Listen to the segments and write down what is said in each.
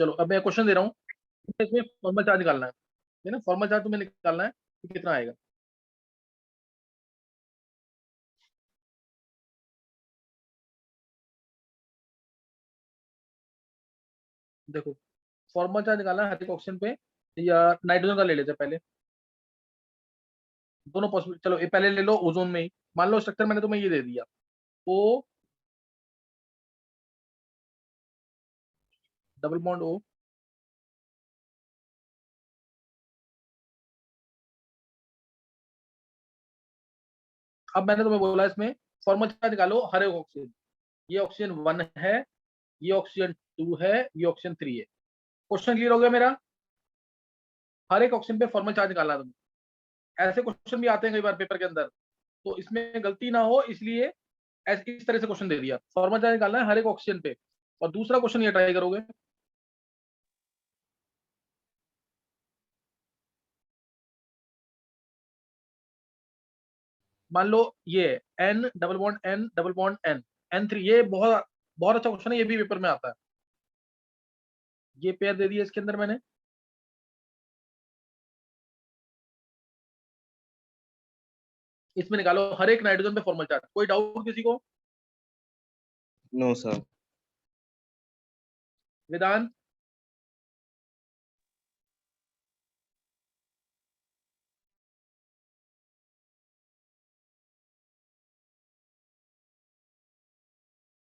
चलो अब मैं क्वेश्चन दे रहा हूँ, इसमें फॉर्मल चार्ज निकालना है ना, फॉर्मल चार्ज तुम्हें निकालना है कि कितना आएगा। देखो फॉर्मल चार्ज निकालना है हर एक ऑक्सीजन पे, या नाइट्रोजन का ले लेते हैं पहले, दोनों पॉसिबल। चलो ये पहले ले लो ओजोन में ही, मान लो स्ट्रक्चर मैंने तुम्हें ये दे दिया, ओ डबल बॉन्ड ओ, अब मैंने तुम्हें बोला इसमें फॉर्मल चार्ज निकालो हर एक ऑक्सीजन, ये ऑक्सीजन 1 है, ये ऑक्सीजन 2 है, ये ऑक्सीजन 3 है। क्वेश्चन क्लियर हो गया मेरा? हर एक ऑक्सीजन पे फॉर्मल चार्ज निकालना है तुम्हें। ऐसे क्वेश्चन भी आते हैं कई बार पेपर के अंदर, तो इसमें गलती ना हो इसलिए ऐसे इस तरह से क्वेश्चन दे दिया, फॉर्मल चार्ज निकालना है हर एक ऑक्सीजन पे। और दूसरा क्वेश्चन ये ट्राई करोगे, मान लो ये N double bond N double bond N N3, ये बहुत बहुत अच्छा क्वेश्चन है, ये भी पेपर में आता है। ये पेयर दे दिया इसके अंदर मैंने, इसमें निकालो हर एक नाइट्रोजन पे फॉर्मल चार्ज। कोई डाउट किसी को? No sir. Vedant?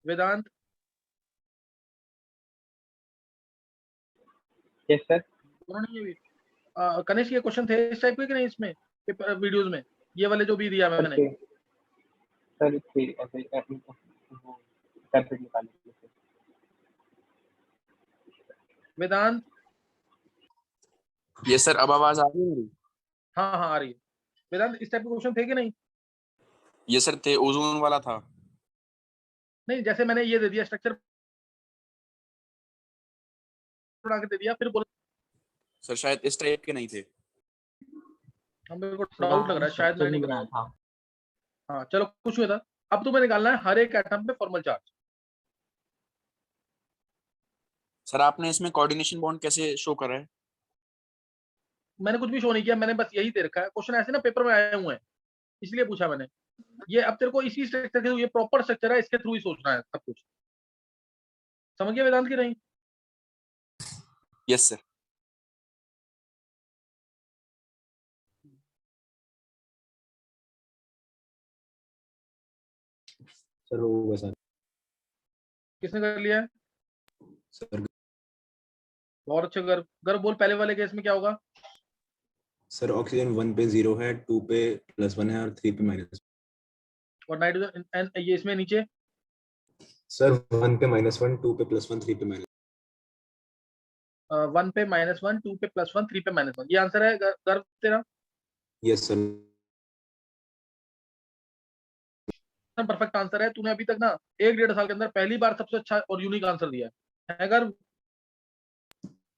Vedant? Yes sir. दोनों नहीं है भी। कनिष्क ये क्वेश्चन थे इस टाइप के कि नहीं इसमें पेपर वीडियोस में, ये वाले जो भी दिया मैंने? सर ठीक ऐसे करके निकाल लीजिए। वेदांत? ये सर अब आवाज आ रही है मेरी? हाँ हाँ आ रही है। वेदांत इस टाइप के क्वेश्चन थे कि नहीं? ये सर थे, ओजोन वाला था। नहीं, जैसे मैंने ये दे दिया स्ट्रक्चर बना के दे दिया, फिर बोला सर शायद इस टाइप के नहीं थे। मेरे को डाउट लग रहा है शायद मैं नहीं बनाया बनाया। था। हाँ चलो कुछ हुआ था। अब तुम्हें निकालना है हर एक एटम पे फॉर्मल चार्ज। सर आपने इसमें कोऑर्डिनेशन बॉन्ड कैसे शो करा है? मैंने कुछ भी शो नहीं किया, मैंने बस यही दे रखा है। क्वेश्चन ऐसे ना पेपर में आए हुए हैं, इसलिए पूछा मैंने। ये अब तेरे को इसी स्ट्रक्चर के थ्रू, ये प्रॉपर स्ट्रक्चर है, इसके थ्रू ही सोचना है सब कुछ। समझ गया वेदांत की नहीं? Yes sir. सर होगा सर। किसने कर लिया है? सर बहुत अच्छा। गर्व, गर्व बोल पहले वाले केस में क्या होगा? सर ऑक्सीजन 1 पे 0 है, 2 पे +1 है और 3 पे माइनस। और नाइट्रोजन ये इसमें नीचे सर 1 पे -1, 2 पे +1, 3 पे माइनस। 1 पे -1, 2 पे +1, 3 पे -1, ये आंसर है गर्व तेरा? Yes sir. परफेक्ट आंसर है। तूने अभी तक ना 1 डेढ़ साल के अंदर पहली बार सबसे अच्छा और यूनिक आंसर दिया है गर्व।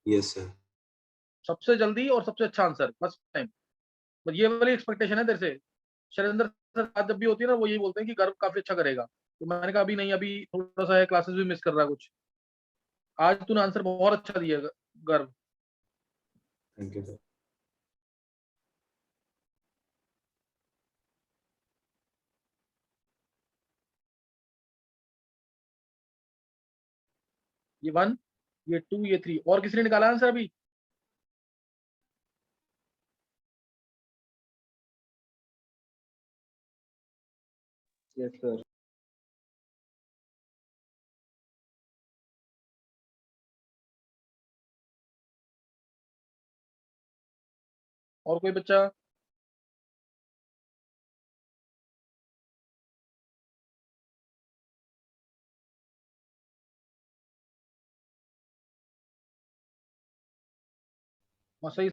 Yes sir. सबसे जल्दी और सबसे अच्छा आंसर फर्स्ट टाइम। बस ये वाली एक्सपेक्टेशन है तेरे से। शैलेंद्र सर बात जब भी होती है ना, वो यही बोलते हैं कि गर्व काफी अच्छा करेगा, तो मैंने कहा अभी नहीं, अभी थोड़ा सा है, क्लासेस भी मिस कर रहा है कुछ। आज तूने आंसर बहुत अच्छा दिया गर्व। Thank you sir. ये 1, ये 2, ये 3, और किसी ने निकाला आंसर अभी? Yes sir. और कोई बच्चा? हाँ सही।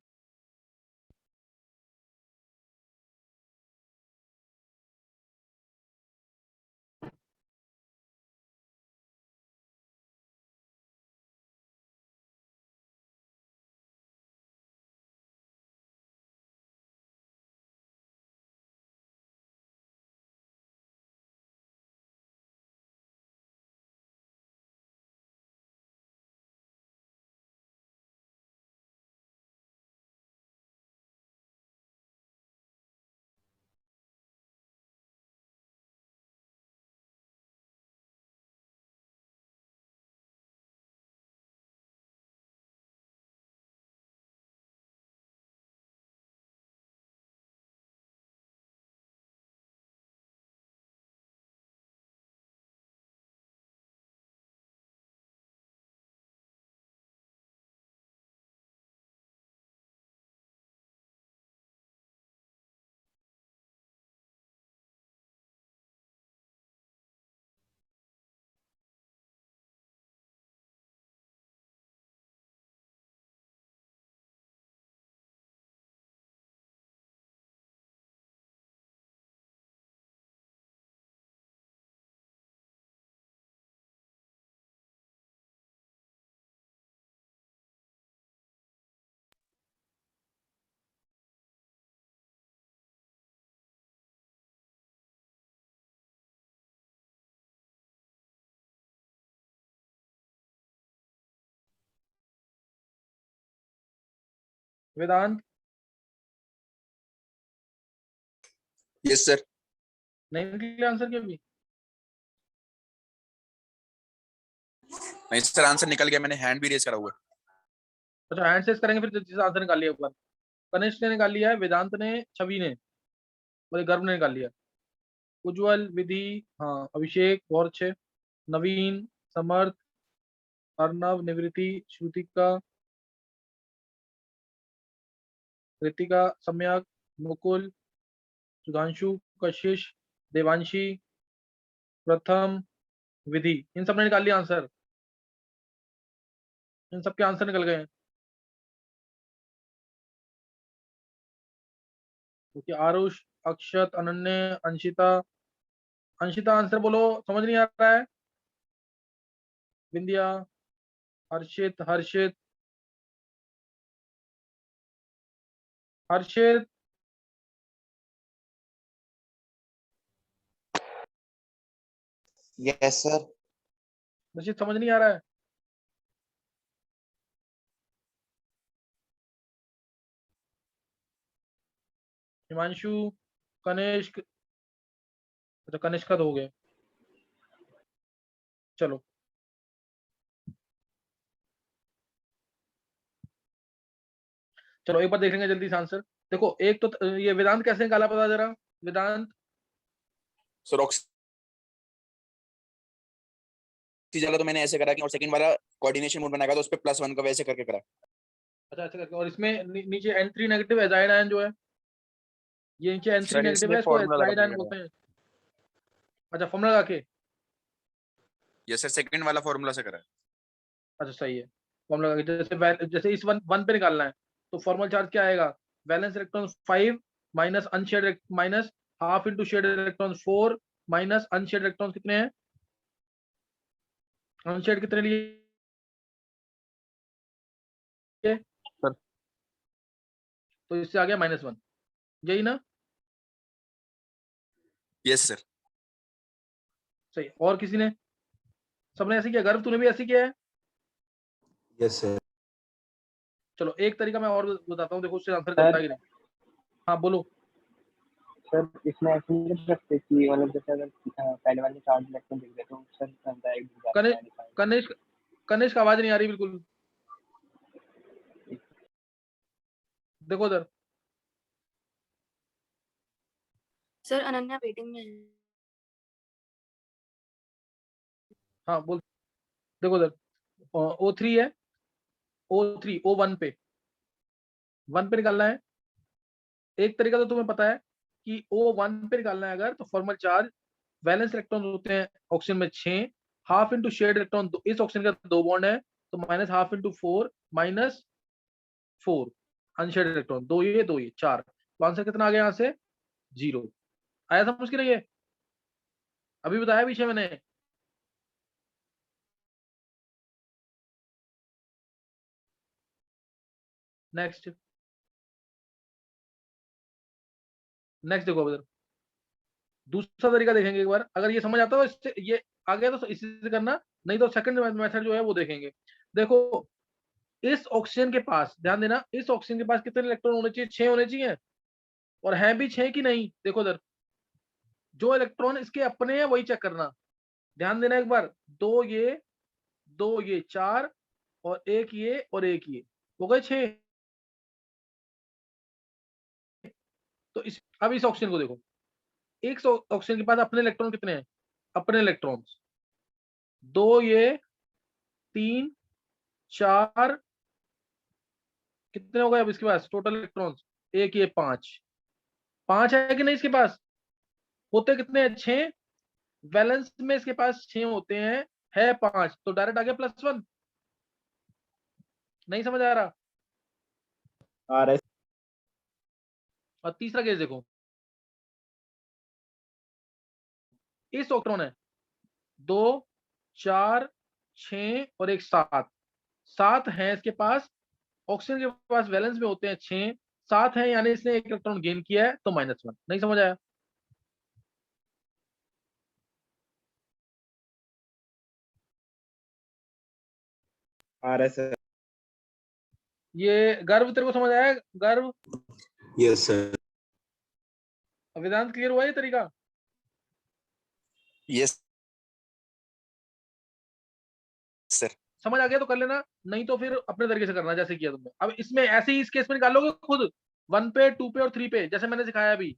वेदांत? Yes sir. नहीं निकले आंसर के भी? नहीं सर, आंसर निकल गया, मैंने हैंड भी रेज करा हुआ है। अच्छा हैंड सेस करेंगे फिर जिस आंसर निकाल लिया एक बार। कनिष्क ने निकाल लिया है, वेदांत ने, छवि ने, और गर्भ ने निकाल लिया। उज्जवल, विधि, हाँ अभिषेक, वॉर्च, नवीन, समर्थ, अर्णव, निवृत्ति, श्रुतिका, ऋतिका, सम्यक, मुकुल, सुधांशु, कशिश, देवांशी, प्रथम, विधि, इन सब ने निकाल लिया आंसर। इन सबके आंसर निकल गए हैं। क्योंकि आरुष, अक्षत, अनन्य, अंशिता, अंशिता आंसर बोलो, समझ नहीं आ रहा है। विंध्या, हर्षित, हर्षित, हर्षित, यस सर। हर्षित समझ नहीं आ रहा है। हिमांशु, कनिष्क, अच्छा कनिष्क का तो हो गया। चलो चलो एक बार देख लेंगे जल्दी से आंसर। देखो एक तो ये वेदांत कैसे निकाला पता जरा, वेदांत? सर ऑक्सीजन तो मैंने ऐसे करा कि, और सेकंड वाला कोऑर्डिनेशन मोड बनाया तो उस पे +1 का वैसे करके करा। अच्छा अच्छा करके, और इसमें नीचे N3 नेगेटिव एजाइड आयन जो है, ये नीचे N3 सर नेगेटिव इसमें है, इसको फॉर्मूला लगा एजाइड आयन दिया बोलते गया। हैं। अच्छा फॉर्मूला लगा के? यस सर, सेकंड वाला फॉर्मूला से करा है। अच्छा सही है। फॉर्मूला लगा के, जैसे इस वन पे निकालना है तो फॉर्मल चार्ज क्या आएगा? Valence electron 5 minus unshared minus half into shared electron 4 minus unshared electron कितने हैं? अनशेड कितने लिए? सर तो इससे आ गया -1, यही ना? Yes sir. सही। और किसी ने? सबने ऐसे किया? गर्व तूने भी ऐसे किया है? Yes sir. चलो एक तरीका मैं और बताता हूँ, देखो उससे आंसर सर चलता है कि नहीं। हाँ बोलो। सर इसमें ऐसे नहीं कर सकते कि मतलब जैसे अगर पहले वाले चार्ज इलेक्ट्रॉन दिख गए तो सर डायरेक्ट दिख जाता है। कनिष्क, कनिष्क आवाज नहीं आ रही बिल्कुल। देखो उधर। सर अनन्या वेटिंग में है। हाँ बोल। देखो उधर O3 है, O3 O1 पे, 1 पे निकालना है। एक तरीका तो तुम्हें पता है कि O1 पे निकालना है अगर, तो फॉर्मल चार्ज वैलेंस इलेक्ट्रॉन होते हैं ऑक्सीजन में 6, हाफ इंटू शेड इलेक्ट्रॉन, इस ऑक्सीजन का 2 बॉन्ड है तो minus half into 4 minus 4 unsaid electron, 2 ये 4, तो आंसर कितना आ गया यहाँ से? 0 आया। समझ के नहीं है? अभी बताया पीछे मैंने। नेक्स्ट, नेक्स्ट देखो इधर, दूसरा तरीका देखेंगे एक बार। अगर ये समझ आता है तो इससे ये आ गया तो इसी से करना, नहीं तो सेकंड मेथड जो है वो देखेंगे। देखो इस ऑक्सीजन के पास ध्यान देना, इस ऑक्सीजन के पास कितने इलेक्ट्रॉन होने चाहिए? 6 होने चाहिए। और हैं भी 6 कि नहीं? देखो इधर, जो इलेक्ट्रॉन इसके अपने हैं वही चेक करना। ध्यान देना एक बार, 2 ये 4 और एक ये और एक ये, हो गए 6। तो अब इस ऑक्सीजन को देखो, एक ऑक्सीजन के पास अपने इलेक्ट्रॉन कितने हैं? अपने इलेक्ट्रॉन्स 2 ये 3 4, कितने हो गए अब इसके पास टोटल इलेक्ट्रॉन्स? एक ये 5, 5 है कि नहीं इसके पास? होते कितने हैं? 6। वैलेंस में इसके पास 6 होते हैं, है 5, तो डायरेक्ट आ गया +1। नहीं समझ आ रहा? आ रहा है। और तीसरा केस देखो, इस ऑक्ट्रॉन है 2 4 6 और एक 7, 7 है इसके पास। ऑक्सीजन के पास वैलेंस में होते हैं 6, 7 है यानी इसने एक इलेक्ट्रॉन गेन किया है तो -1। नहीं समझ आया? आ रहा है सर। ये गर्व तेरे को समझ आया? गर्व यस सर। वेदांत क्लियर हुआ ये तरीका? Yes sir. समझ आ गया तो कर लेना, नहीं तो फिर अपने तरीके से करना जैसे किया तुमने। अब इसमें ऐसे ही इस केस में निकालोगे खुद 1 पे 2 पे और 3 पे, जैसे मैंने सिखाया अभी।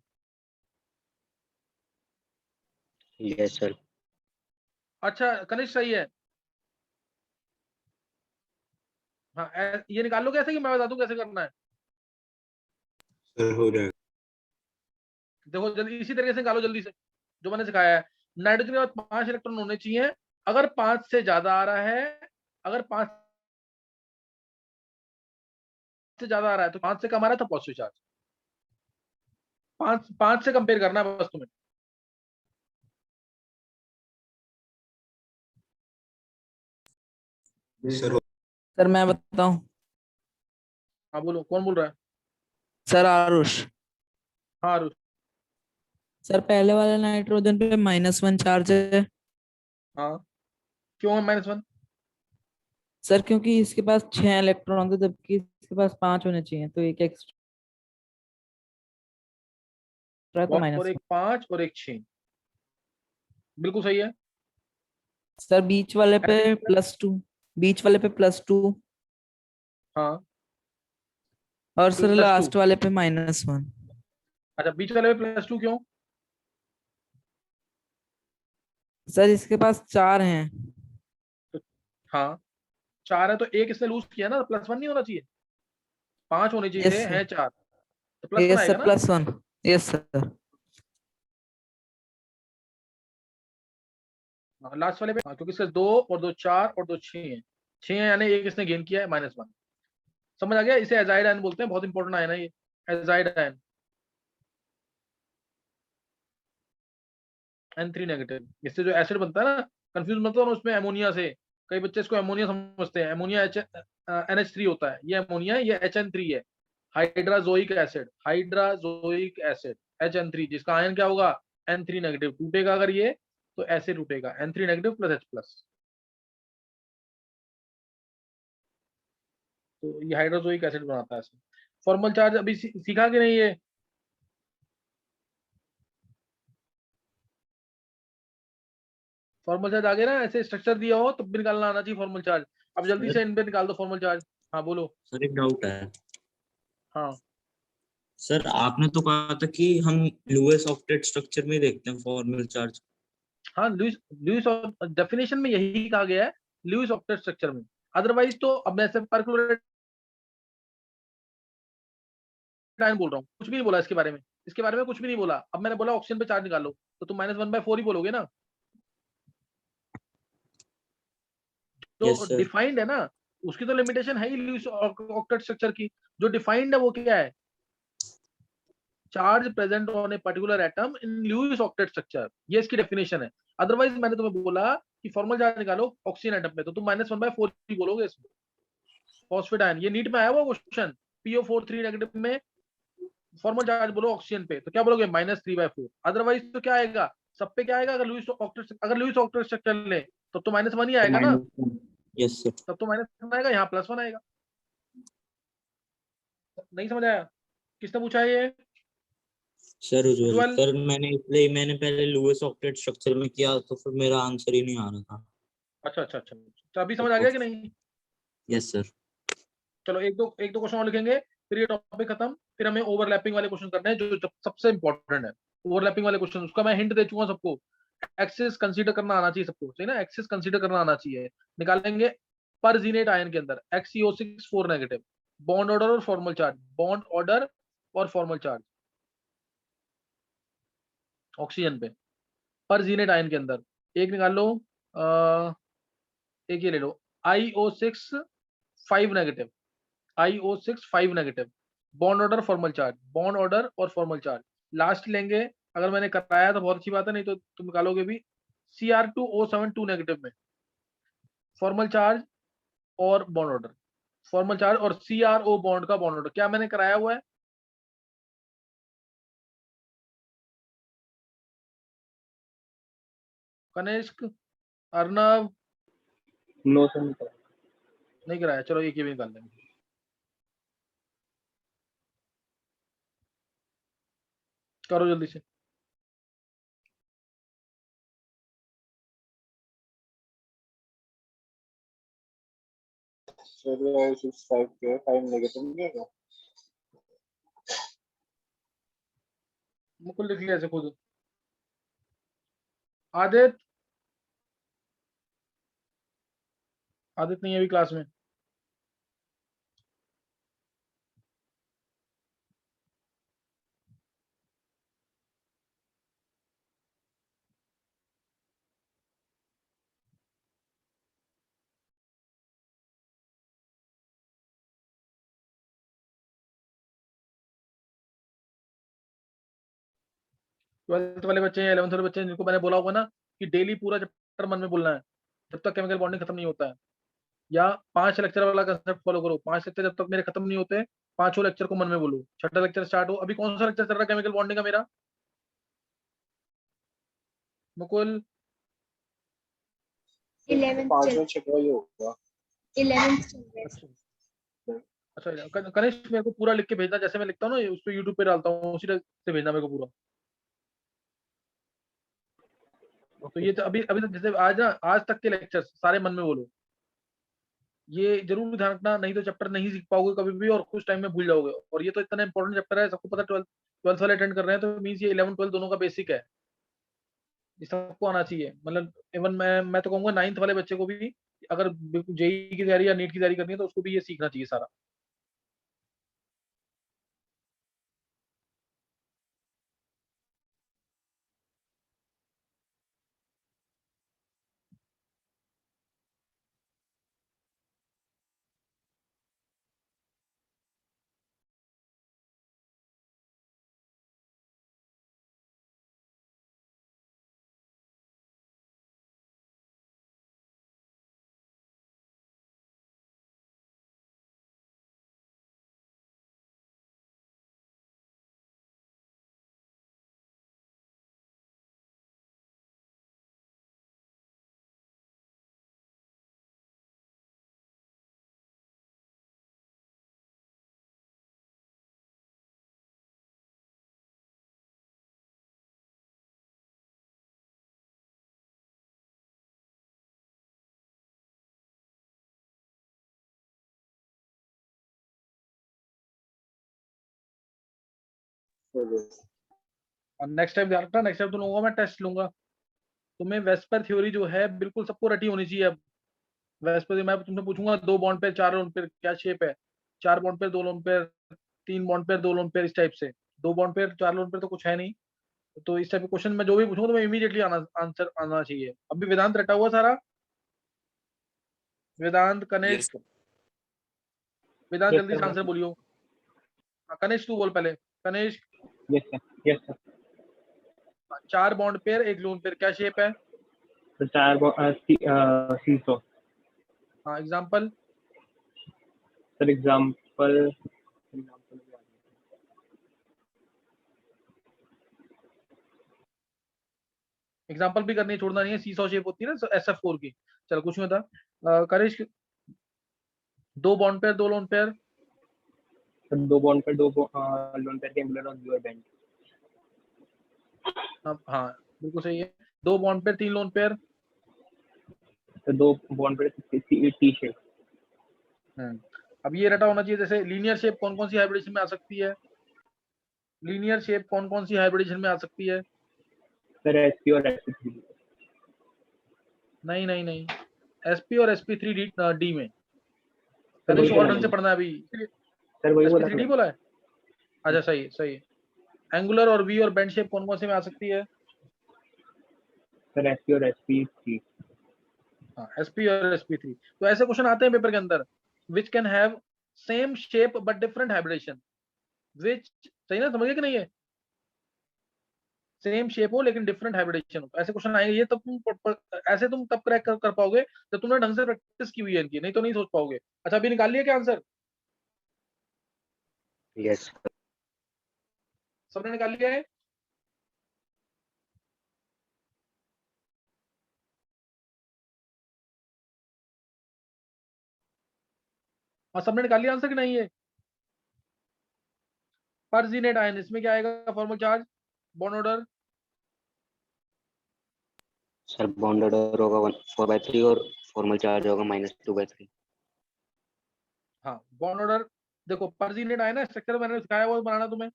Yes sir. अच्छा कनिष्ठ सही है। हाँ ये निकाल लो कैसे, कि मैं बता दूं कैसे करना है? सर हो जाएगा। देखो जल्दी इसी तरीके से निकालो जल्दी से, जो मैंने सिखाया है। नाइट्रोजन के बाद 5 इलेक्ट्रॉन होने चाहिए। अगर 5 से ज्यादा आ रहा है, अगर 5 से ज्यादा आ रहा है तो 5 से कम आ रहा है तो पॉजिटिव चार्ज। 5 से कंपेयर करना है बस तुम्हें। सर सर मैं बताऊं? हाँ बोलो, कौन बोल रहा है? सर आरुष। हाँ आरुष। सर पहले वाले नाइट्रोजन पे -1 चार्ज है। हाँ क्यों है -1? सर क्योंकि इसके पास 6 इलेक्ट्रॉन थे जबकि इसके पास 5 होने चाहिए, तो एक एक्स्ट्रा तो और एक 5 और एक 6, बिल्कुल सही है। सर बीच वाले पे +2, बीच वाले पे +2 हाँ और सर +2। लास्ट वाले पे -1। अच्छा बीच वाले में +2 क्यों? सर इसके पास 4 हैं। तो हाँ 4 है तो एक इसने लूज किया ना, +1 नहीं होना चाहिए। 5 होने चाहिए यस थे, सर। हैं 4, तो +1 यस आएगा सर ना। +1। Yes sir. लास्ट वाले पे हाँ, क्योंकि इसके 2 और 2 4 और 2 6 हैं। 6 है यानी एक इसने गेन किया है -1। समझ आ गया? इसे एजाइड आयन बोलते हैं, बहुत इंपॉर्टेंट आयन है ये एजाइड आयन। N3 नेगेटिव, इससे जो एसिड बनता है ना, कंफ्यूज मत होना उसमें अमोनिया से। कई बच्चे इसको अमोनिया समझते हैं, अमोनिया NH3 होता है, ये अमोनिया है, ये HN3 है। Hydrazoic acid, hydrazoic acid HN3, जिसका आयन क्या होगा? N3 negative. टूटेगा अगर ये तो ऐसे टूटेगा, N3 नेगेटिव +H प्लस। तो ये हाइड्रोजोइक एसिड बनाता है इसमें। फॉर्मल चार्ज अभी सीखा कि नहीं ये? फॉर्मल चार्ज आगे ना, ऐसे स्ट्रक्चर दिया हो तब भी निकालना आना चाहिए फॉर्मल चार्ज। अब जल्दी से इन पे निकाल दो फॉर्मल चार्ज। हाँ बोलो। सर एक डाउट है। हाँ सर आपने तो कहा था कि हम लुईस ऑक्टेट स्ट्रक्चर में देखते हैं फॉर्मल चार्ज। हाँ लुईस लुईस डेफिनेशन में यही कहा गया है, लुईस ऑक्टेट स्ट्रक्चर में। अदरवाइज तो अब मैं सिर्फ परक्लोरेट आयन बोल रहा हूँ, कुछ भी नहीं बोला इसके बारे में। इसके बारे में कुछ भी नहीं बोला। अब मैंने बोला ऑक्सीजन पे चार्ज निकालो, तो तुम -1/4 ही बोलोगे ना। यस जो सर। डिफाइंड है ना, उसकी तो लिमिटेशन है ही लुईस ऑक्टेट स्ट्रक्चर की। जो डिफाइंड है वो क्या है? Charge present on a particular atom in Lewis octet structure, ये इसकी डेफिनेशन है। अदरवाइज मैंने तुम्हें बोला कि फॉर्मल चार्ज निकालो ऑक्सीजन एटम पे, तो तुम -1/4 ही बोलोगे इसमें। फॉस्फेट आयन, ये नीट में आया हुआ क्वेश्चन, PO4 3 नेगेटिव में फॉर्मल चार्ज बोलो ऑक्सीजन पे, तो क्या बोलोगे? -3/4। अदरवाइज तो क्या आएगा? सब पे क्या आएगा? अगर लुईस ऑक्टेट स्ट्रक्चर ले तो -1 ही आएगा ना। Yes sir. तब तो -1 आएगा, यहाँ +1 आएगा। नहीं समझ आया? किसने पूछा है ये? सर उज्जवल उज्ज्वल। सर, मैंने पहले लुईस ऑक्टेट स्ट्रक्चर में किया तो फिर मेरा आंसर ही नहीं आ रहा था। अच्छा अच्छा अच्छा, तो अभी समझ आ गया कि नहीं? Yes sir. चलो एक दो क्वेश्चन और लिखेंगे, फिर ये टॉपिक खत्म। फिर हमें ओवरलैपिंग वाले क्वेश्चन करने हैं, जो सबसे इंपॉर्टेंट है। ओवरलैपिंग वाले क्वेश्चन, उसका मैं हिंट दे चुका सबको। एक्सेस कंसीडर करना आना चाहिए सबको, सही ना? एक्सेस कंसीडर करना आना चाहिए। निकालेंगे परजीनेट आयन के अंदर XeO6 4 नेगेटिव, बॉन्ड ऑर्डर और फॉर्मल चार्ज, बॉन्ड ऑर्डर और फॉर्मल चार्ज ऑक्सीजन पे परजीनेट आयन के अंदर। एक निकाल लो, एक ये ले लो, IO6 5 negative, IO6 5 negative, bond order formal charge, bond order और फॉर्मल चार्ज। लास्ट लेंगे, अगर मैंने कराया तो बहुत अच्छी बात है, नहीं तो तुम निकालोगे भी। Cr2O7 2 नेगेटिव में फॉर्मल चार्ज और बॉन्ड ऑर्डर, फॉर्मल चार्ज और CRO बॉन्ड का बॉन्ड ऑर्डर, क्या मैंने कराया हुआ है? कनिष्क, अर्नव, नो सर नहीं। नहीं कराया। चलो एक ये भी निकाल लेंगे। करो जल्दी से। मुकुल लिख लिया ऐसे खुद। आदित्य, आदित्य नहीं है अभी क्लास में। ट्वेल्थ वाले बच्चे हैं, 11th वाले बच्चे हैं, जिनको मैंने बोला होगा ना कि डेली पूरा चैप्टर मन में बोलना है जब तक केमिकल बॉन्डिंग खत्म नहीं होता है, या 5 लेक्चर वाला कंसेप्ट फॉलो करो। 5 लेक्चर जब तक मेरे खत्म नहीं होते, 5 लेक्चर को मन में बोलो। छठा लेक्चर स्टार्ट हो, अभी कौन सा लेक्चर चल रहा है केमिकल बॉन्डिंग का मेरा? मुकुल 11th अच्छा, कनिष्क मेरे को पूरा लिख के भेजना, जैसे मैं लिखता हूँ ना उस पर यूट्यूब पे डालता हूँ, उसी तरह से भेजना मेरे को पूरा। तो ये तो अभी अभी तक जैसे आज तक के लेक्चर्स सारे मन में बोलो। ये जरूर ध्यान रखना, नहीं तो चैप्टर नहीं सीख पाओगे कभी भी और कुछ टाइम में भूल जाओगे। और ये तो इतना इंपॉर्टेंट चैप्टर है, सबको पता। ट्वेल्थ वाले अटेंड कर रहे हैं तो मीन्स ये 11 12 दोनों का बेसिक है, ये सबको आना चाहिए। मतलब इवन मैं तो कहूंगा 9th वाले बच्चे को भी, अगर जेई की तैयारी या नीट की तैयारी करनी है तो उसको भी ये सीखना चाहिए सारा। और नेक्स्ट टाइम ध्यान रखना, नेक्स्ट टाइम तुम लोगों का मैं टेस्ट लूंगा। तुम्हें वेस्पर थ्योरी जो है बिल्कुल सबको रटी होनी चाहिए। अब वेस्पर मैं तुमसे पूछूंगा 2 बॉन्ड पेयर 4 लोन पेयर क्या शेप है, 4 bond pair 2 lone pair, 3 bond pair 2 lone pair, इस टाइप से। 2 बॉन्ड पेयर 4 लोन पेयर तो कुछ है नहीं। तो इस टाइप के क्वेश्चन मैं जो भी पूछूंगा तो मैं इमीडिएटली आंसर आना चाहिए। अभी वेदांत रटा हुआ सारा। Vedant, yes Kanishk, sir. Vedant yes जल्दी से सर, आंसर बोलियो। कनिष्क तू बोल पहले। Kanishk, yes sir, yes sir. 4 bond pair 1 lone pair क्या शेप है? तो 4 सीसो हाँ, एग्जांपल। सर। एग्जांपल एग्जांपल भी करनी छोड़ना नहीं है, सीसॉ शेप होती है ना SF4 की। चलो कुछ नहीं होता। Kanishk 2 bond pair 2 lone pair. Sir, 2 bond पर 2 लोन पेयर के एंगुलर और ड्यूअल बेंड। हाँ बिल्कुल सही है। 2 बॉन्ड पेयर 3 लोन पेयर। तो 2 बॉन्ड पर टी शेप। अब ये रटा होना चाहिए। जैसे लीनियर शेप कौन कौन सी हाइब्रिडेशन में आ सकती है? लीनियर शेप कौन कौन सी हाइब्रिडेशन में आ सकती है? सर SP और SP3। नहीं नहीं नहीं, SP और SP3 डी में। सर वही कनिष्क और बोला ढंग से मैंने। पढ़ना है अभी। सर वही बोला SP3 था डी मैंने। बोला है? अच्छा सही सही है। एंगुलर और वी और बेंड शेप कौन कौन से में आ सकती है? सर SP और SP3। हाँ, SP और SP3। तो ऐसे क्वेश्चन आते हैं पेपर के अंदर, which can have same shape but different hybridisation. Which, सही ना, समझिए कि नहीं है? सेम शेप हो लेकिन डिफरेंट हाइब्रिडेशन हो, तो ऐसे क्वेश्चन आएंगे। ये तब ऐसे तुम तब क्रैक कर पाओगे जब तुमने ढंग से प्रैक्टिस की हुई है इनकी, नहीं तो नहीं सोच पाओगे। अच्छा अभी निकाल लिया क्या आंसर? यस। सबने निकाल लिया है? और सबने निकाल लिया आंसर कि नहीं है? परजीनेट आयन, इसमें क्या आएगा formal charge? Bond order? Sir bond order होगा 4/3 और फॉर्मल चार्ज होगा -2/3। हाँ, बॉन्ड ऑर्डर देखो पर यूनिट आए ना, स्ट्रक्चर मैंने सिखाया वो बनाना तुम्हें।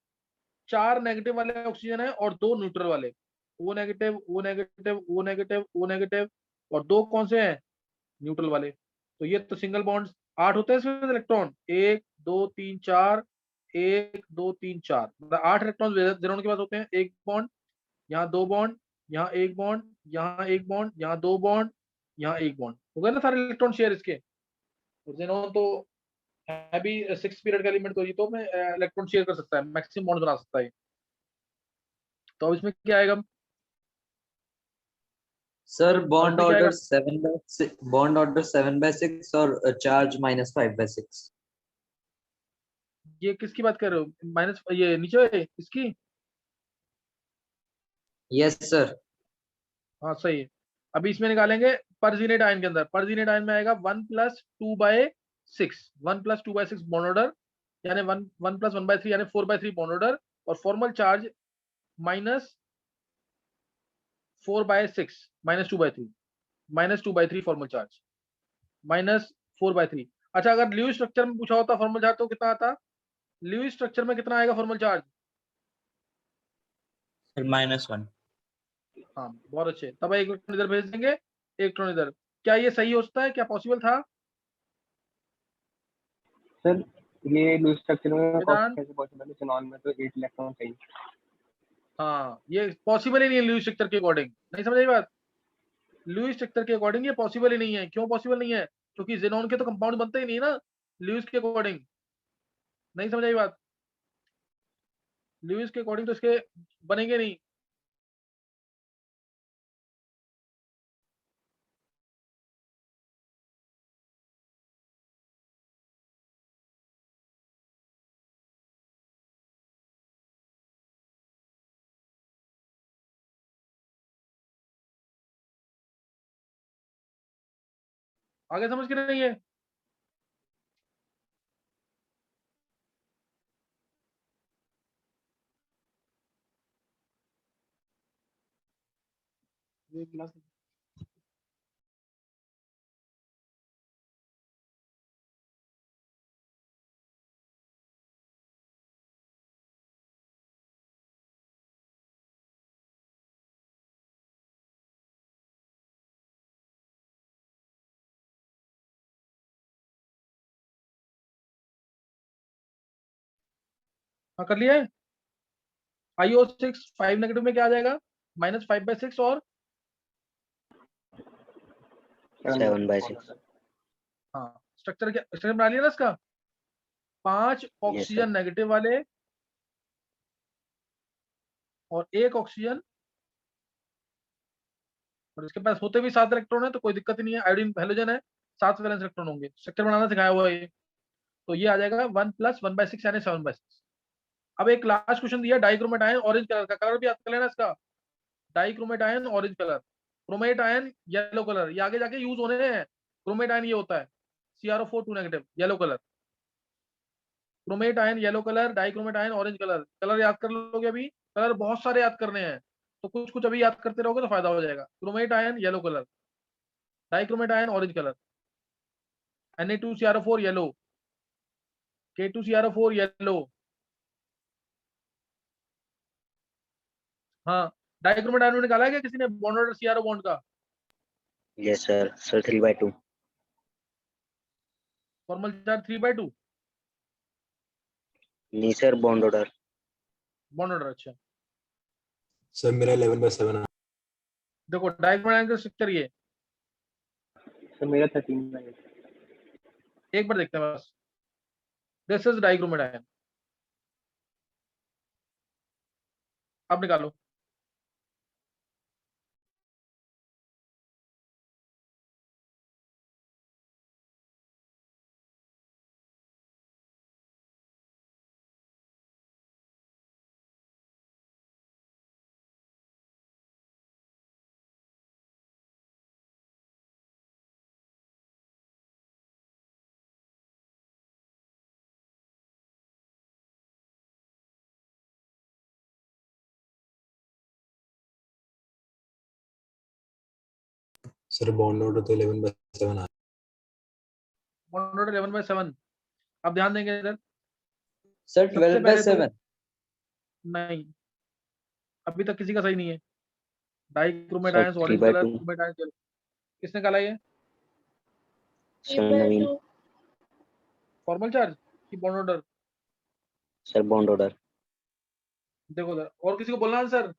4 नेगेटिव वाले ऑक्सीजन है और 2 न्यूट्रल वाले, O negative O negative O negative O negative, और 2 कौन से हैं? न्यूट्रल वाले। तो ये तो सिंगल बॉन्ड 8 होते हैं इसमें इलेक्ट्रॉन, 1 2 3 4, 1 2 3 4, मतलब 8 इलेक्ट्रॉन जेनॉन के पास होते हैं। एक बॉन्ड, यहाँ 2 बॉन्ड, यहाँ एक बॉन्ड, यहाँ एक बॉन्ड, यहाँ 2 बॉन्ड, यहाँ एक बॉन्ड, हो गए ना सारे इलेक्ट्रॉन शेयर इसके। जेनॉन तो है भी 6 पीरियड का एलिमेंट, तो ये तो मैं इलेक्ट्रॉन शेयर कर सकता है, मैक्सिमम बॉन्ड बना सकता है। तो अब इसमें क्या आएगा? सर और इसमें क्या आएगा? बॉन्ड ऑर्डर 7/6 और चार्ज -5/6। ये किसकी बात कर रहे हो? माइनस ये नीचे वाले इसकी? Yes sir. हाँ सही है। अभी इसमें निकालेंगे परजीनेट आयन के अंदर। परजीनेट आयन में आएगा 1+2/6, 1+2/6 बॉन्ड ऑर्डर, यानी 1+1/3 यानी 4/3 बॉन्ड ऑर्डर, और फॉर्मल चार्ज -4/6, -2/3, -2/3 फॉर्मल चार्ज, -4/3। अच्छा, अगर ल्यूइस स्ट्रक्चर में पूछा होता फॉर्मल चार्ज तो कितना आता? ल्यूइस स्ट्रक्चर में कितना आएगा फॉर्मल चार्ज? सर -1। हाँ बहुत अच्छे, तब एक इलेक्ट्रॉन इधर भेज देंगे, एक इलेक्ट्रॉन इधर। क्या ये सही होता है? क्या पॉसिबल था? सर ये लूज स्ट्रक्चर में वेदांत? कैसे पॉसिबल है? सिनॉन में तो 8 इलेक्ट्रॉन चाहिए। हाँ, ये पॉसिबल ही नहीं है लुईस स्ट्रक्चर के अकॉर्डिंग, नहीं समझ आई बात? लुईस स्ट्रक्चर के अकॉर्डिंग ये पॉसिबल ही नहीं है। क्यों पॉसिबल नहीं है? क्योंकि जेनॉन के तो कंपाउंड बनते ही नहीं ना लुईस के अकॉर्डिंग, नहीं समझ आई बात? लुईस के अकॉर्डिंग तो इसके बनेंगे नहीं। आगे समझ के नहीं है? ये गिलास हाँ कर लिया है। IO6 5 नेगेटिव में क्या आ जाएगा? -5/6 और 7/6। हाँ, स्ट्रक्चर क्या स्ट्रक्चर बना लिया ना इसका? 5 यस सर। ऑक्सीजन नेगेटिव वाले और 1 ऑक्सीजन, और इसके पास होते भी 7 इलेक्ट्रॉन है तो कोई दिक्कत ही नहीं है, आयोडीन हेलोजन है, 7 वैलेंस इलेक्ट्रॉन होंगे। स्ट्रक्चर बनाना सिखाया हुआ है ये। तो ये आ जाएगा 1+1/6 यानी 7/6। अब एक लास्ट क्वेश्चन दिया, डाइक्रोमेट आयन ऑरेंज कलर का, कलर भी याद कर लेना इसका। Dichromate ion orange colour, chromate ion yellow colour, ये आगे जाके यूज होने हैं। क्रोमेट आयन ये होता है CrO4 2 negative yellow colour, chromate ion yellow colour, dichromate ion orange colour. Colour याद कर लोगे अभी, कलर बहुत सारे याद करने हैं, तो कुछ कुछ अभी याद करते रहोगे तो फायदा हो जाएगा। Chromate ion yellow colour, dichromate ion orange colour, Na2CrO4 yellow, K2CrO4 yellow. हाँ, डाइक्रोमेट आयन निकाला है क्या किसी ने बॉन्ड ऑर्डर CrO बॉन्ड का? Yes sir. Sir 3/2। Formal charge 3/2 नहीं sir, bond order. Bond order. अच्छा सर मेरा 11/7 देखो, डाइक्रोमेट आयन का स्ट्रक्चर ये सर मेरा 13/8। एक बार देखते हैं बस। दिस इज डाइक्रोमेट आयन, अब निकालो। सर बॉन्ड ऑर्डर तो 11/7 आ बॉन्ड ऑर्डर 11/7। अब ध्यान देंगे इधर, सर सबसे 12 by पहले तो 7 नहीं, अभी तक किसी का सही नहीं है। Dichromate sir ions, 3 orange by colour, 2 chromate ions, किसने निकाला ये? सर नवीन फॉर्मल चार्ज की bond order? Sir bond order देखो उधर, और किसी को बोलना आंसर?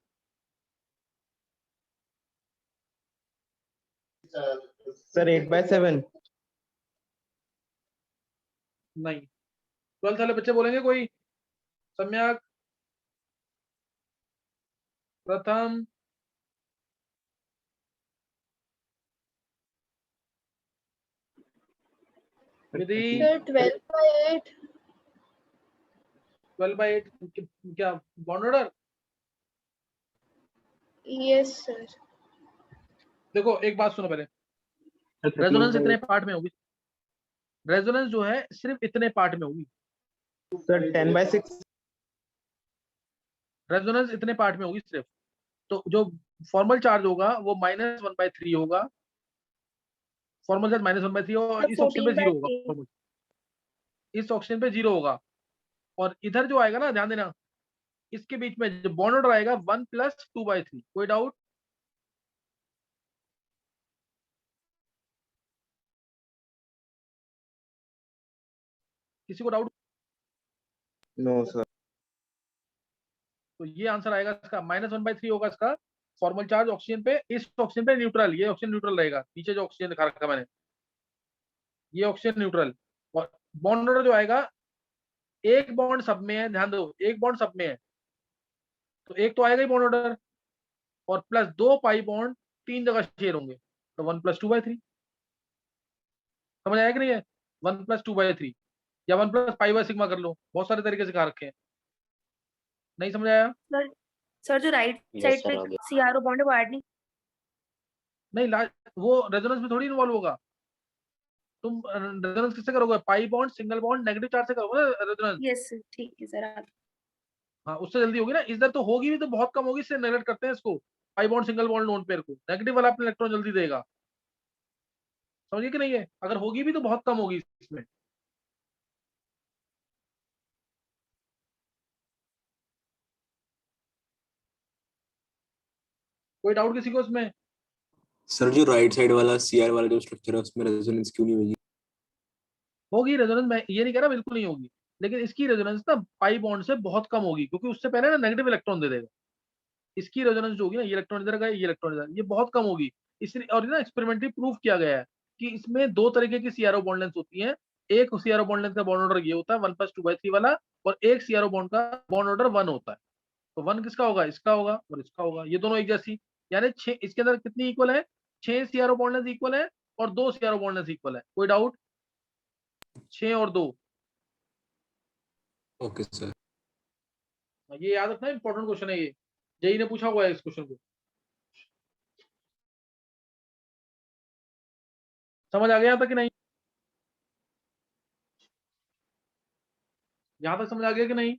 सर 8/7। नहीं। 12th वाले बच्चे बोलेंगे कोई? सम्यक, प्रथम, विधि। 12/8। 12/8 क्या बॉन्ड ऑर्डर? Yes sir. देखो एक बात सुनो पहले, सर रेजोनेंस 13/8। इतने पार्ट में होगी, रेजोनेंस जो है सिर्फ इतने पार्ट में होगी। सर 10/6। रेजोनेंस इतने पार्ट में होगी सिर्फ। तो जो फॉर्मल चार्ज होगा वो -1/3 होगा, फॉर्मल चार्ज -1/3 और इस ऑप्शन पे 0 होगा, 14/3। इस ऑप्शन पे 0 होगा। और इधर जो आएगा ना, ध्यान देना, इसके बीच में जो बॉन्ड ऑर्डर आएगा 1 + 2/3। कोई डाउट? किसी को डाउट? No sir. तो ये आंसर आएगा इसका, -1/3 होगा इसका फॉर्मल चार्ज ऑक्सीजन पे। इस ऑक्सीजन पे न्यूट्रल, ये ऑक्सीजन न्यूट्रल रहेगा। नीचे जो ऑक्सीजन दिखा रखा मैंने, ये ऑक्सीजन न्यूट्रल। और बॉन्ड ऑर्डर जो आएगा, एक बॉन्ड सब में है, ध्यान दो, एक बॉन्ड सब में है, तो एक तो आएगा ही बॉन्ड ऑर्डर, और प्लस 2 पाई बॉन्ड 3 जगह शेयर होंगे, तो 1 + 2/3। समझ आया कि नहीं है? 1 + 2/3 या 1 + π/σ कर लो, बहुत सारे तरीके सिखा रखे हैं। नहीं समझ आया? सर सर जो राइट यस साइड सर पे आ गया सीआरओ बॉन्ड है वो ऐड नहीं। नहीं, वो रेजोनेंस में थोड़ी इन्वॉल्व होगा। तुम रेजोनेंस किससे करोगे? Pi bond, single bond, negative charge से करोगे ना रेजोनेंस। यस सर ठीक है सर। हाँ, उससे जल्दी होगी ना। इधर तो होगी भी तो बहुत कम होगी, इससे नेगलेक्ट करते हैं इसको। Pi bond, single bond, lone pair को नेगेटिव वाला अपने इलेक्ट्रॉन जल्दी देगा। समझिए कि नहीं है? अगर होगी भी तो बहुत कम होगी इसमें। कोई डाउट किसी को इसमें? सर जो राइट साइड वाला CR वाला जो स्ट्रक्चर है उसमें रेजोनेंस क्यों नहीं होगी? होगी रेजोनेंस, मैं ये नहीं कह रहा बिल्कुल नहीं होगी, लेकिन इसकी रेजोनेंस ना पाई बॉन्ड से बहुत कम होगी, क्योंकि उससे पहले ना नेगेटिव इलेक्ट्रॉन दे देगा। इसकी रेजोनेंस जो होगी ना, ये इलेक्ट्रॉन इधर गया, ये इलेक्ट्रॉन इधर, ये बहुत कम होगी। इसलिए, और ना एक्सपेरिमेंटली प्रूफ किया गया है कि इसमें 2 तरीके की सीआरओ बॉन्ड लेंथ होती है। एक सीआरओ बॉन्ड लेंथ का बॉन्ड ऑर्डर ये होता है 1 + 2/3 वाला, और एक सीआरओ बॉन्ड का बॉन्ड ऑर्डर 1 होता है। तो 1 किसका होगा? इसका होगा, और इसका होगा, ये दोनों एक जैसी। यानी 6, इसके अंदर कितनी इक्वल है? 6 सीआरओ बॉन्ड लेंथ इक्वल है, और 2 सीआरओ बॉन्ड लेंथ इक्वल है। कोई डाउट? 6 और 2। Okay sir. ये याद रखना, इंपॉर्टेंट क्वेश्चन है ये, जेई ने पूछा हुआ है इस क्वेश्चन को। समझ आ गया था कि नहीं? यहां तक समझ आ गया कि नहीं?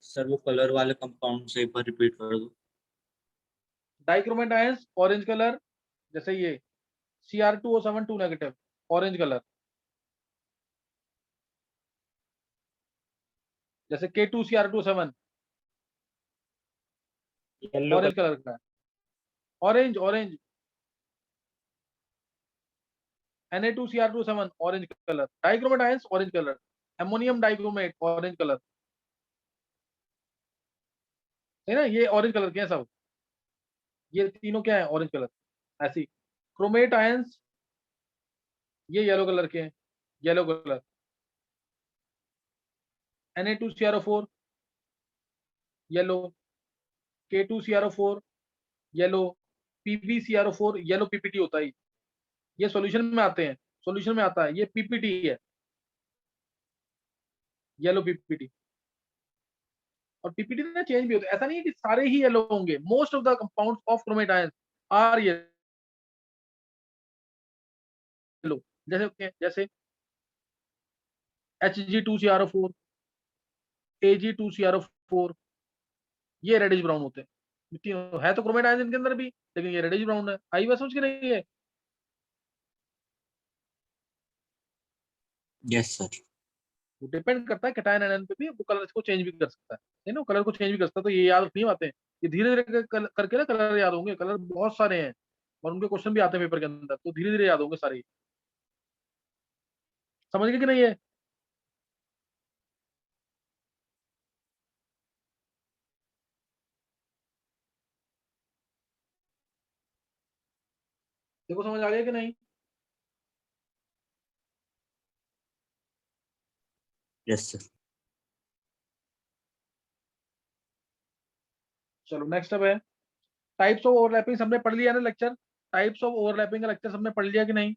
सर वो कलर वाले कंपाउंड से एक बार रिपीट कर दो। डाइक्रोमेट आयंस ऑरेंज कलर, जैसे ये Cr2O7 2 नेगेटिव, ऑरेंज कलर। जैसे K2Cr2O7 येलो ऑरेंज कलर का है, orange orange. Na2Cr2O7 orange colour. Dichromate ions orange colour. Ammonium dichromate orange colour, है ना? ये ऑरेंज कलर के हैं सब, ये तीनों क्या है? Orange colour. ऐसी क्रोमेट आयंस, ये येलो कलर के हैं, yellow colour. Na2Cr4 yellow, K2Cr4 yellow, PbCr4 yellow, PPT होता है ये सॉल्यूशन में आते हैं, सॉल्यूशन में आता है, ये PPT है, येलो PPT। और PPT ना चेंज भी होता है, ऐसा नहीं है कि सारे ही येलो होंगे। Most of the compounds of chromate ions are yellow. जैसे Hg2Cr4, Ag2Cr4, 4, ये रेडिश ब्राउन होते हैं। तीनों है तो क्रोमेट आयंस इनके अंदर भी, लेकिन ये रेडिश ब्राउन है। आई बात समझ के नहीं है? Yes sir. वो डिपेंड करता है कैटायन आयन पे भी, वो कलर को चेंज भी कर सकता है ना, कलर को चेंज भी कर सकता है। तो ये याद नहीं आते हैं, ये धीरे धीरे करके ना कलर याद होंगे। कलर बहुत सारे हैं और उनके क्वेश्चन भी आते हैं पेपर के अंदर, तो धीरे धीरे याद होंगे सारे। समझ गए कि नहीं है? देखो समझ आ गया कि नहीं? Yes sir. चलो नेक्स्ट अब है टाइप्स ऑफ ओवरलैपिंग। सबने पढ़ लिया ना लेक्चर? टाइप्स ऑफ ओवरलैपिंग का लेक्चर सबने पढ़ लिया कि नहीं?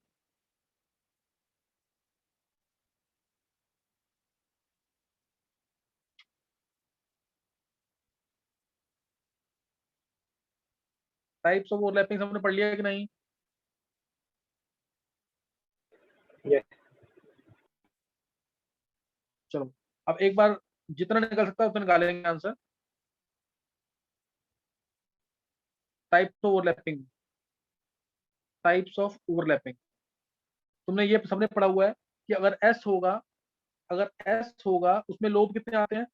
टाइप्स ऑफ ओवरलैपिंग सबने पढ़ लिया कि नहीं? Yes. चलो अब एक बार जितना निकल सकता है उतना निकालेंगे answer. Types of overlapping, types of overlapping. तुमने ये सबने पढ़ा हुआ है कि अगर एस होगा, अगर एस होगा उसमें लोब कितने आते हैं?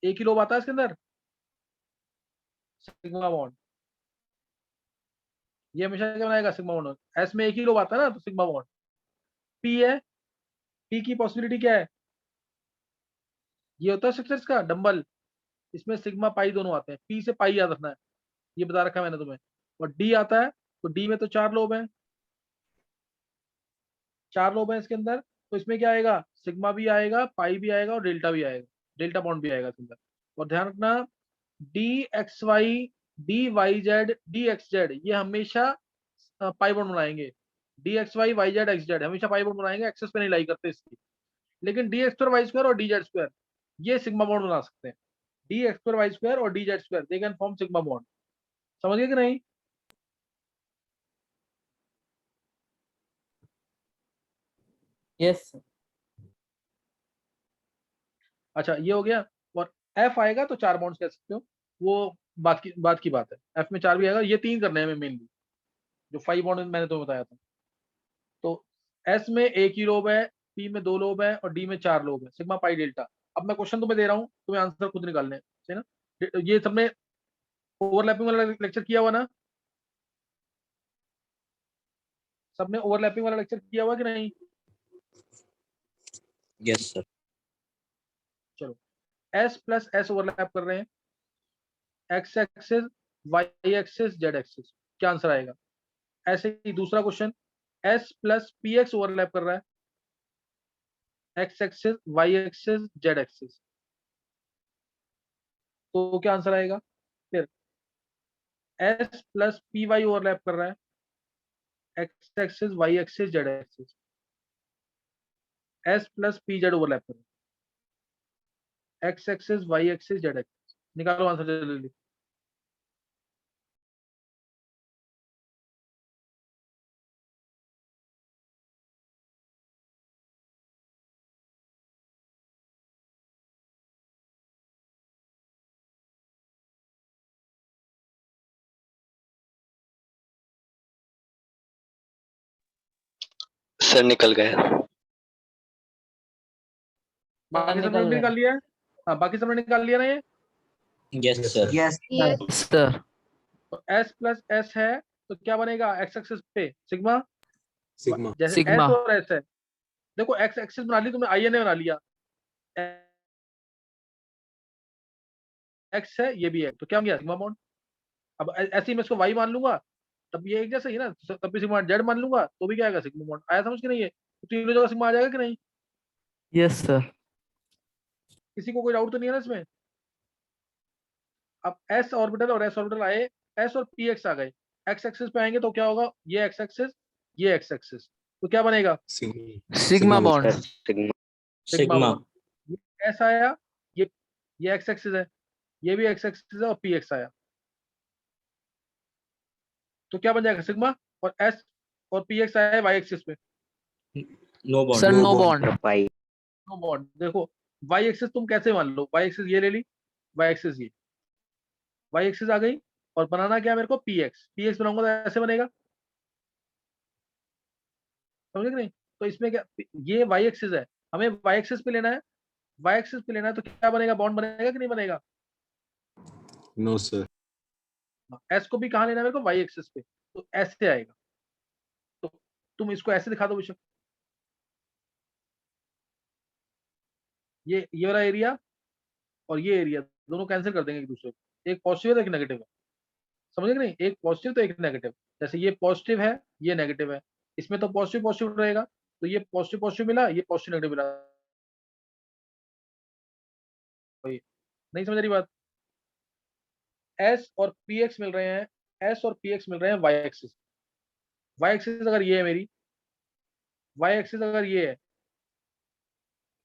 एक ही लोब आता है इसके अंदर, सिग्मा बॉन्ड। ये हमेशा क्या बनाएगा? Sigma bond. एस में एक ही लोब आता है ना, तो सिग्मा बॉन्ड। पी है, पी की पॉसिबिलिटी क्या है? ये होता है स्ट्रक्चर्स का डंबल, इसमें सिग्मा पाई दोनों आते हैं। पी से पाई याद रखना है, ये बता रखा है मैंने तुम्हें। और डी आता है, तो डी में तो 4 लोब हैं, 4 लोब हैं इसके अंदर। तो इसमें क्या आएगा? सिग्मा भी आएगा, पाई भी आएगा और डेल्टा भी आएगा, डेल्टा बॉन्ड भी आएगा इसके अंदर। और ध्यान रखना, d x y, d y z, d x z, ये हमेशा पाई बॉन्ड बनाएंगे। D x y, y z, x z हमेशा पाई बॉन्ड बनाएंगे, एक्सेस पे नहीं लाई करते इसकी। लेकिन D X square Y square और डी जेड स्क्वायर ये सिग्मा बॉन्ड बना सकते हैं। D X square Y square और D Z square they can form sigma bond. समझ गए कि नहीं? यस। अच्छा ये हो गया। और एफ आएगा तो 4 बॉन्ड्स कह सकते हो, वो बात की बात है। एफ में 4 भी आएगा, ये 3 करने हैं मेनली, जो 5 बॉन्ड मैंने तुम्हें बताया था। तो एस में एक ही लोब है, पी में 2 लोब है और डी में 4 लोब है, सिग्मा पाई डेल्टा। अब मैं क्वेश्चन तुम्हें दे रहा हूँ, तुम्हें आंसर खुद निकालने हैं, है ना? ये सबने ओवरलैपिंग वाला लेक्चर किया हुआ ना? सबने ओवरलैपिंग वाला लेक्चर किया हुआ कि नहीं? Yes sir. चलो एस प्लस एस ओवरलैप कर रहे हैं, x axis, y axis, z axis. क्या आंसर आएगा? ऐसे ही दूसरा question, s plus P x overlap कर रहा है, x axis, y axis, z axis. तो क्या आंसर आएगा? फिर s plus P y overlap कर रहा है, x axis, y axis, z axis. S plus P z overlap कर रहा है, x axis, y axis, z axis. निकालो आंसर जल्दी। सर निकल गया। बाकी सबने निकल गया। निकाल लिया है? हाँ बाकी सबने निकाल लिया ना ये? Yes sir. Yes. सर तो एस प्लस एस है तो क्या बनेगा? एक्स एक्सिस पे सिग्मा, सिग्मा जैसे सिग्मा। एस और एस है। देखो एक्स एक्सिस बना ली तुमने, आई एन ए बना लिया, एक्स है ये भी है, तो क्या बन गया? Sigma bond. अब ऐसे ही मैं इसको वाई मान लूंगा तब ये एक जैसा ही ना, तब भी सिग्मा। जेड मान लूंगा तो भी क्या आएगा? Sigma bond. आया समझ के नहीं है? तो तीनों जगह सिग्मा आ जाएगा कि नहीं? Yes sir. किसी को कोई डाउट तो नहीं है ना इसमें? अब एस ऑर्बिटल और एस ऑर्बिटल आए, एस और पी एक्स आ गए, एक्स एक्सिस पे आएंगे तो क्या होगा? ये एक्स एक्सिस, ये एक्स एक्सिस, तो क्या बनेगा? Sigma bond. Sigma sigma sigma. Bond. ये एस आया, ये एक्स एक्सिस है, ये भी एक्स एक्सिस है और पी एक्स आया, तो क्या बन जाएगा? सिग्मा। और एस और पी एक्स आया है वाई एक्सिस पे, no bond. Sir no bond. Pi no bond. देखो वाई एक्सिस तुम कैसे मान लो, वाई एक्सिस ये ले ली, वाई एक्सिस ये, वाई एक्सिस आ गई, और बनाना क्या है मेरे को, पी एक्स बनाऊंगा तो ऐसे बनेगा, समझे कि नहीं? तो इसमें क्या, ये वाई एक्सिस है, हमें वाई एक्सिस पे लेना है, वाई एक्सिस पे लेना है, तो क्या बनेगा, बॉन्ड बनेगा कि नहीं बनेगा? No sir. एस को भी कहाँ लेना है मेरे को, वाई एक्सिस पे, तो ऐसे आएगा। तो तुम इसको ऐसे दिखा दो बेशक, ये वाला एरिया और ये एरिया दोनों कैंसिल कर देंगे एक दूसरे को, एक पॉजिटिव है एक नेगेटिव है, समझे कि नहीं? एक पॉजिटिव तो एक नेगेटिव, जैसे ये पॉजिटिव है ये नेगेटिव है, इसमें तो पॉजिटिव पॉजिटिव रहेगा, तो ये पॉजिटिव पॉजिटिव मिला, ये पॉजिटिव नेगेटिव मिला, वही। नहीं समझ रही बात? एस और पी एक्स मिल रहे हैं, एस और पी एक्स मिल रहे हैं वाई एक्सिस, वाई एक्सिस अगर ये है मेरी, वाई एक्सिस अगर ये है,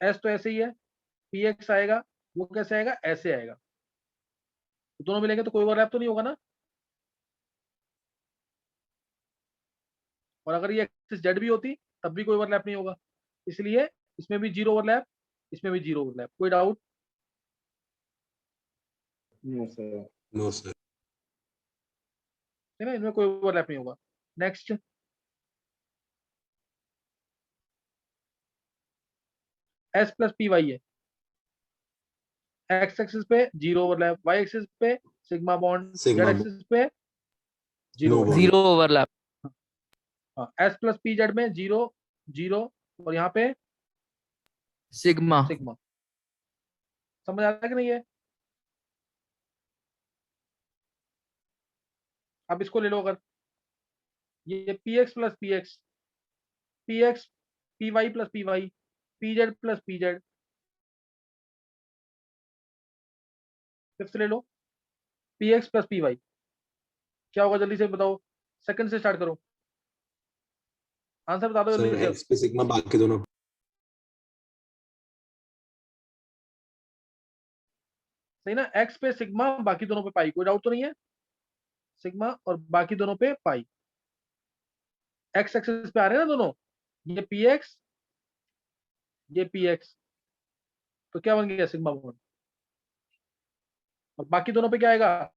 एस तो ऐसे ही है, पी एक्स आएगा, वो कैसे आएगा, ऐसे आएगा, तो दोनों मिलेंगे तो कोई ओवरलैप तो नहीं होगा ना, और अगर ये एक्सिस जेड भी होती तब भी कोई ओवरलैप नहीं होगा, इसलिए इसमें भी जीरो ओवरलैप, इसमें भी जीरो ओवरलैप, कोई डाउट? No sir. है ना, इनमें कोई ओवरलैप नहीं होगा। Next, S plus P Y है, एक्स एक्सिस पे जीरो ओवरलैप, वाई एक्सिस पे sigma bond, Sigma Z bond. Axis पे zero No overlap. bond. Zero overlap. हाँ, एस प्लस पी जेड में जीरो जीरो, और यहाँ पे सिग्मा। सिग्मा, समझ आ रहा है कि नहीं है? अब इसको ले लो, अगर ये P X plus P X, P X P Y plus P Y, P Z plus P Z, fifth ले लो, P X plus P Y, क्या होगा जल्दी से बताओ, सेकंड से स्टार्ट करो, आंसर बता दो सर जल्दी से। एक्स पे सिग्मा, बाकी दोनों सही ना, एक्स पे सिग्मा, बाकी दोनों पे पाई, कोई डाउट तो नहीं है? सिग्मा और बाकी दोनों पे पाई, एक्स एक्सिस पे आ रहे हैं ना दोनों, ये पी एक्स, ये पी एक्स, तो क्या बन गया, सिग्मा बॉन्ड, और बाकी दोनों पे क्या आएगा,